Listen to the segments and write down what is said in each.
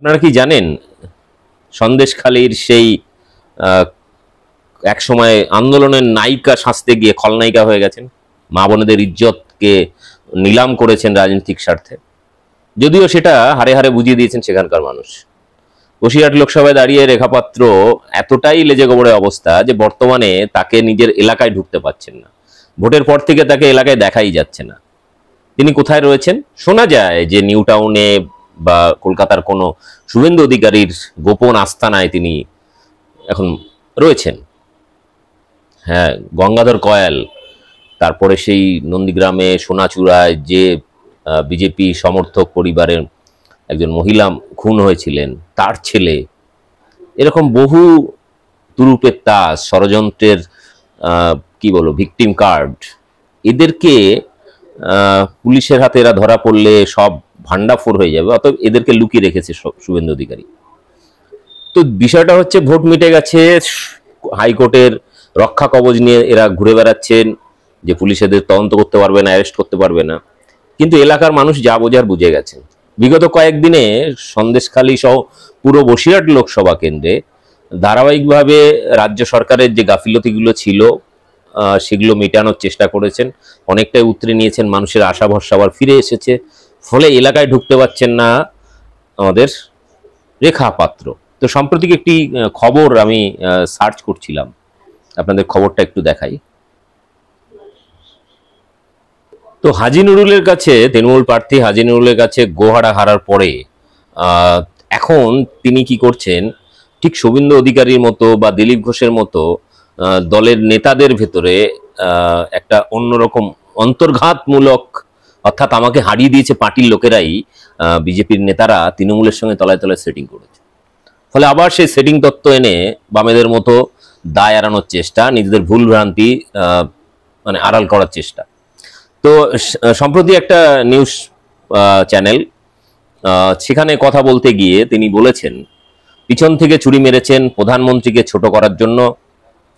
আপনারা কি জানেন সন্দেশখালীর সেই এক সময় আন্দোলনের নায়িকা সাজতে গিয়ে খলনায়িকা হয়ে গেছেন, মা বোনেদের ইজ্জতকে নিলাম করেছেন রাজনৈতিক স্বার্থে। যদিও সেটা হারে হারে বুঝিয়ে দিয়েছেন সেখানকার মানুষ। বসিরহাট লোকসভায় দাঁড়িয়ে রেখা পাত্র এতটাই লেজে গোবরে অবস্থা যে বর্তমানে তাকে নিজের এলাকায় ঢুকতে পারছেন না। ভোটের পর থেকে তাকে এলাকায় দেখাই যাচ্ছে না। তিনি কোথায় রয়েছেন? শোনা যায় যে নিউ টাউনে বা কলকাতার কোনো শুভেন্দু অধিকারীর গোপন আস্তানায় তিনি এখন রয়েছেন। হ্যাঁ, গঙ্গাধর কয়াল, তারপরে সেই নন্দীগ্রামে সোনাচূড়ায় যে বিজেপি সমর্থক পরিবারের একজন মহিলা খুন হয়েছিলেন, তার ছেলে, এরকম বহু তুরুপের তাস, ষড়যন্ত্রের কি বলবো ভিকটিম কার্ড, এদেরকে পুলিশের হাতে এরা ধরা পড়লে সব ভান্ডাফোর হয়ে যাবে, অতএব এদেরকে লুকিয়ে রেখেছে শুভেন্দু অধিকারী। তো বিষয়টা হচ্ছে ভোট মিটে গেছে, হাইকোর্টের রক্ষা কবচ নিয়ে এরা ঘুরে বেড়াচ্ছেন যে পুলিশ এদের তদন্ত করতে পারবে না, অ্যারেস্ট করতে পারবে না। কিন্তু এলাকার মানুষ যা বোঝার বুঝে গেছেন। বিগত কয়েকদিনে সন্দেশখালী সহ পুরো বসিরহাট লোকসভা কেন্দ্রে ধারাবাহিকভাবে রাজ্য সরকারের যে গাফিলতিগুলো ছিল সেগুলো মেটানোর চেষ্টা করেছেন, অনেকটাই উতরে নিয়েছেন, মানুষের আশা ভরসা আবার ফিরে এসেছে। ফলে এলাকায় ঢুকতে পারছেন না আমাদের রেখা পাত্র। তো সাম্প্রতিক একটি খবর আমি সার্চ করছিলাম, আপনাদের খবরটা একটু দেখাই। তো হাজি নুরুলের কাছে, তৃণমূল প্রার্থী হাজি নুরুলের কাছে গোহারা হারার পরে এখন তিনি কি করছেন, ঠিক শুভেন্দু অধিকারীর মতো বা দিলীপ ঘোষের মতো দলের নেতাদের ভেতরে একটা অন্যরকম অন্তর্ঘাতমূলক, অর্থাৎ আমাকে হারিয়ে দিয়েছে পার্টির লোকেরাই, বিজেপির নেতারা তৃণমূলের সঙ্গে তলায় তলায় সেটিং করেছে। ফলে আবার সেই সেটিং তত্ত্ব এনে বামেদের মতো দায় এড়ানোর চেষ্টা, নিজেদের ভুল ভ্রান্তি মানে আড়াল করার চেষ্টা। তো সম্প্রতি একটা নিউজ চ্যানেল, সেখানে কথা বলতে গিয়ে তিনি বলেছেন পিছন থেকে ছুরি মেরেছেন প্রধানমন্ত্রীকে ছোট করার জন্য।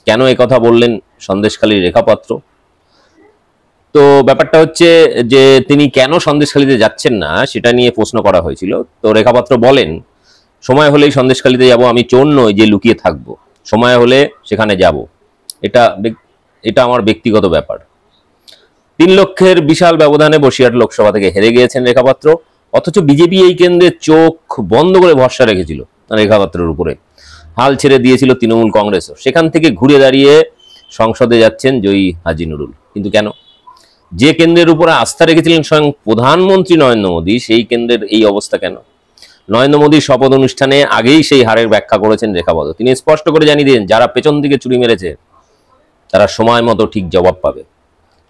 কেন এই কথা বললেন সন্দেশখালীর রেখাপাত্র? তো ব্যাপারটা হচ্ছে যে তিনি কেন সন্দেশখালীতে যাচ্ছেন না সেটা নিয়ে প্রশ্ন করা হয়েছিল। তো রেখাপাত্র বলেন, সময় হলেই সন্দেশখালীতে যাব, আমি চোর নই যে লুকিয়ে থাকবো, সময় হলে সেখানে যাব, এটা আমার ব্যক্তিগত ব্যাপার। 3 লক্ষের বিশাল ব্যবধানে বসিরহাট লোকসভা থেকে হেরে গিয়েছেন রেখাপাত্র, অথচ বিজেপি এই কেন্দ্রে চোখ বন্ধ করে ভরসা রেখেছিল রেখাপাত্রের উপরে, হাল ছেড়ে দিয়েছিল তৃণমূল কংগ্রেসও। সেখান থেকে ঘুরে দাঁড়িয়ে সংসদে যাচ্ছেন জয়ী হাজি নুরুল। কিন্তু কেন? যে কেন্দ্রের উপরে আস্থা রেখেছিলেন স্বয়ং প্রধানমন্ত্রী নরেন্দ্র মোদী, সেই কেন্দ্রের এই অবস্থা কেন? নরেন্দ্র মোদীর শপথ অনুষ্ঠানে আগেই সেই হারের ব্যাখ্যা করেছেন রেখাপাত্র। তিনি স্পষ্ট করে জানিয়ে দিয়েছেন যারা পেছন দিকে ছুরি মেরেছে তারা সময় মতো ঠিক জবাব পাবে।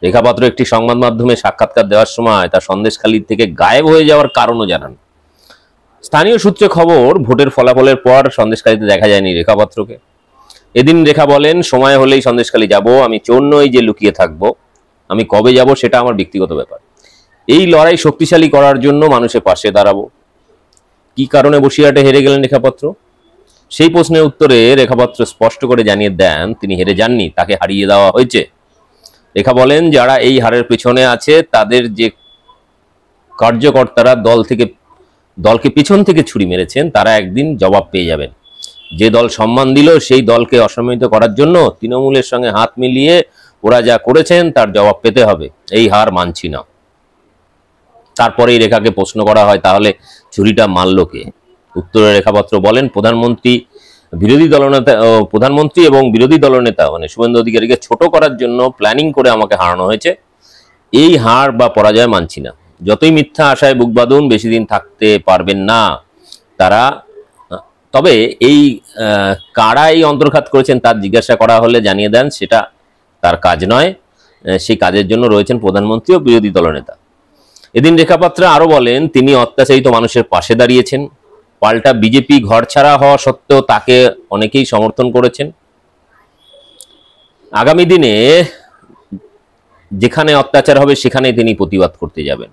রেখাপাত্র একটি সংবাদ মাধ্যমে সাক্ষাৎকার দেওয়ার সময় তার সন্দেশখালী থেকে গায়েব হয়ে যাওয়ার কারণও জানান। স্থানীয় সূত্রে খবর, ভোটের ফলাফলের পর সন্দেশখালীতে দেখা যায়নি রেখাপাত্রকে। এদিন রেখা বলেন, সময় হলেই সন্দেশখালী যাব, আমি চোর নই যে লুকিয়ে থাকবো, আমি কবে যাব সেটা আমার ব্যক্তিগত ব্যাপার। এই লড়াই শক্তিশালী করার জন্য মানুষের পাশে দাঁড়াবো। কি কারণে বসিরহাটে হেরে গেলেন রেখাপাত্র? সেই প্রশ্নের উত্তরে রেখাপাত্র স্পষ্ট করে জানিয়ে দেন তিনি হেরে যাননি, তাকে হারিয়ে দেওয়া হয়েছে। রেখা বলেন, যারা এই হারের পেছনে আছে তাদের যে কার্যকর্তারা দলকে পিছন থেকে ছুরি মেরেছেন তারা একদিন জবাব পেয়ে যাবেন। যে দল সম্মান দিল সেই দলকে অসম্মানিত করার জন্য তৃণমূলের সঙ্গে হাত মিলিয়ে ওরা যা করেছেন তার জবাব পেতে হবে। এই হার মানছি না। তারপরেই রেখাকে প্রশ্ন করা হয়, তাহলে ছুরিটা মারল কে? উত্তরে রেখাপাত্র বলেন, প্রধানমন্ত্রী এবং বিরোধী দলনেতা মানে শুভেন্দু অধিকারীকে ছোট করার জন্য প্ল্যানিং করে আমাকে হারানো হয়েছে। এই হার বা পরাজয় মানছি না। যতই মিথ্যা আশায় বুক বাঁধুন, বেশি দিন থাকতে পারবেন না তারা। তবে এই কারা এই অন্তর্ঘাত করেছেন তার জিজ্ঞাসা করা হলে জানিয়ে দেন সেটা তার কাজ নয়, সেই কাজের জন্য রয়েছেন প্রধানমন্ত্রী ও বিরোধী দলনেতা। এদিন রেখাপাত্র আরো বলেন, তিনি অত্যাচারিত মানুষের পাশে দাঁড়িয়েছেন। পাল্টা বিজেপি ঘরছাড়া হওয়া সত্ত্বেও তাকে অনেকেই সমর্থন করেছেন। আগামী দিনে যেখানে অত্যাচার হবে সেখানেই তিনি প্রতিবাদ করতে যাবেন।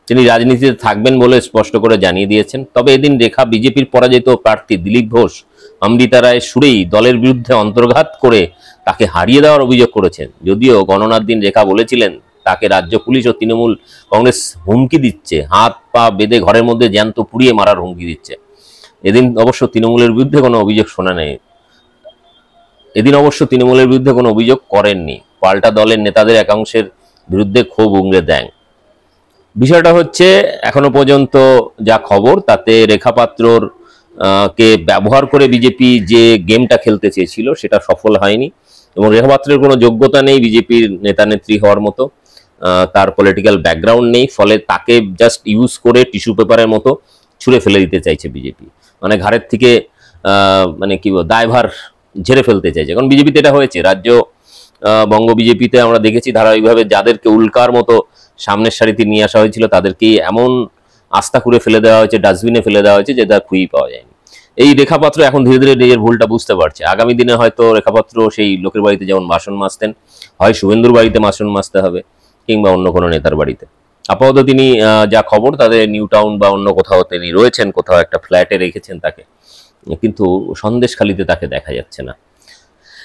তিনি রাজনীতিতে থাকবেন বলে স্পষ্ট করে জানিয়ে দিয়েছেন। তবে এদিন রেখা বিজেপির পরাজিত প্রার্থী দিলীপ ঘোষ, অমৃতা রায়ের সুরেই দলের বিরুদ্ধে অন্তর্ঘাত করে তাকে হারিয়ে দেওয়ার অভিযোগ করেছেন। যদিও গণনার দিন রেখা বলেছিলেন তাকে রাজ্য পুলিশ ও তৃণমূল কংগ্রেস হুমকি দিচ্ছে, হাত পা বেঁধে ঘরের মধ্যে জ্যান্ত পুড়িয়ে মারার হুমকি দিচ্ছে। এদিন অবশ্য তৃণমূলের বিরুদ্ধে কোনো অভিযোগ শোনা নেই, কোনো অভিযোগ করেননি, পাল্টা দলের নেতাদের একাংশের বিরুদ্ধে ক্ষোভ উগরে দেন। বিষয়টা হচ্ছে এখনো পর্যন্ত যা খবর তাতে রেখা পাত্রর কে ব্যবহার করে বিজেপি যে গেমটা খেলতে চেয়েছিল সেটা সফল হয়নি, এবং রেখা পাত্রের কোনো যোগ্যতা নেই বিজেপির নেতা নেত্রী হওয়ার মতো, তার পলিটিক্যাল ব্যাকগ্রাউন্ড নেই, ফলে তাকে জাস্ট ইউজ করে টিস্যু পেপারের মতো ছুঁড়ে ফেলে দিতে চাইছে বিজেপি। মানে ঘাড়ের থেকে মানে কি দায়ভার ঝেড়ে ফেলতে চাইছে। কারণ বিজেপিতে এটা হয়েছে, রাজ্য বঙ্গ বিজেপিতে আমরা দেখেছি ধারাবাহিকভাবে যাদেরকে উল্কার মতো সামনের সারিতে নিয়ে আসা হয়েছিল তাদেরকেই এমন আস্থা করে ফেলে দেওয়া হয়েছে, ডাস্টবিনে ফেলে দেওয়া হয়েছে, যে তার খুঁজেই পাওয়া যায়নি। এই রেখাপাত্র এখন ধীরে ধীরে নিজের ভুলটা বুঝতে পারছে। আগামী দিনে হয়তো রেখাপাত্র সেই লোকের বাড়িতে যেমন বাসন মাজতেন, হয় শুভেন্দুর বাড়িতে বাসন মাজতে হবে, কিংবা অন্য কোনো নেতার বাড়িতে। আপাতত তিনি যা খবর তাদের নিউ টাউন বা অন্য কোথাও তিনি রয়েছেন, কোথাও একটা ফ্ল্যাটে রেখেছেন তাকে, কিন্তু সন্দেশখালিতে তাকে দেখা যাচ্ছে না।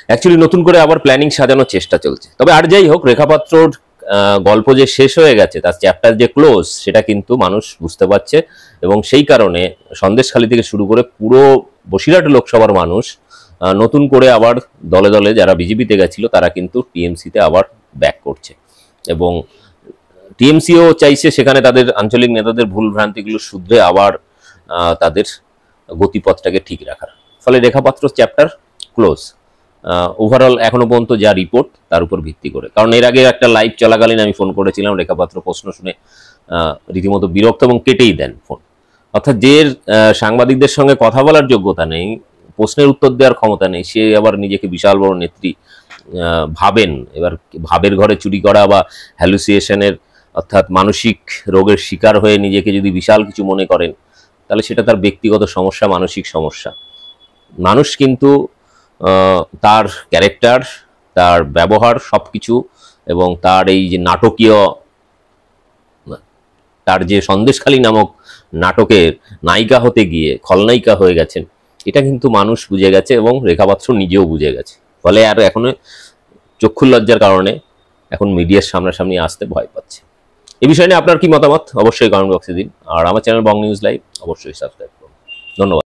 অ্যাকচুয়ালি নতুন করে আবার প্ল্যানিং সাজানোর চেষ্টা চলছে। তবে আর যাই হোক, রেখাপাত্রর গল্প যে শেষ হয়ে গেছে, তার চ্যাপ্টার যে ক্লোজ, সেটা কিন্তু মানুষ বুঝতে পারছে, এবং সেই কারণে সন্দেশখালি থেকে শুরু করে পুরো বসিরহাট লোকসভার মানুষ নতুন করে আবার দলে দলে যারা বিজেপিতে গেছিল তারা কিন্তু টিএমসিতে আবার ব্যাক করছে, এবং টিএমসিও চাইছে সেখানে তাদের আঞ্চলিক নেতাদের ভুল ভ্রান্তিগুলো শুধরে আবার তাদের গতিপথটাকে ঠিক রাখার। ফলে রেখাপাত্র চ্যাপ্টার ক্লোজ ওভারঅল এখনো পর্যন্ত যা রিপোর্ট তার উপর ভিত্তি করে। কারণ এর আগে একটা লাইভ চলাকালীন আমি ফোন করেছিলাম, রেখাপাত্র প্রশ্ন শুনে রীতিমতো বিরক্ত এবং কেটেই দেন ফোন। অর্থাৎ যে সাংবাদিকদের সঙ্গে কথা বলার যোগ্যতা নেই, প্রশ্নের উত্তর দেওয়ার ক্ষমতা নেই, সে আবার নিজেকে বিশাল বড় নেত্রী ভাবেন। এবার ভাবের ঘরে চুরি করা বা হ্যালুসিয়েশনের অর্থাৎ মানসিক রোগের শিকার হয়ে নিজেকে যদি বিশাল কিছু মনে করেন, তাহলে সেটা তার ব্যক্তিগত সমস্যা, মানসিক সমস্যা। মানুষ কিন্তু তার ক্যারেক্টার, তার ব্যবহার সব কিছু, এবং তার এই যে নাটকীয়, তার যে সন্দেশখালী নামক নাটকের নায়িকা হতে গিয়ে খলনায়িকা হয়ে গেছেন, এটা কিন্তু মানুষ বুঝে গেছে, এবং রেখাপাত্র নিজেও বুঝে গেছে। ফলে আর এখন চক্ষু লজ্জার কারণে এখন মিডিয়ার সামনাসামনি আসতে ভয় পাচ্ছে। এই বিষয় নিয়ে আপনার কি মতামত অবশ্যই কমেন্ট বক্সে দিন, আর আমার চ্যানেল বং নিউজ লাইভ অবশ্যই সাবস্ক্রাইব করুন। ধন্যবাদ।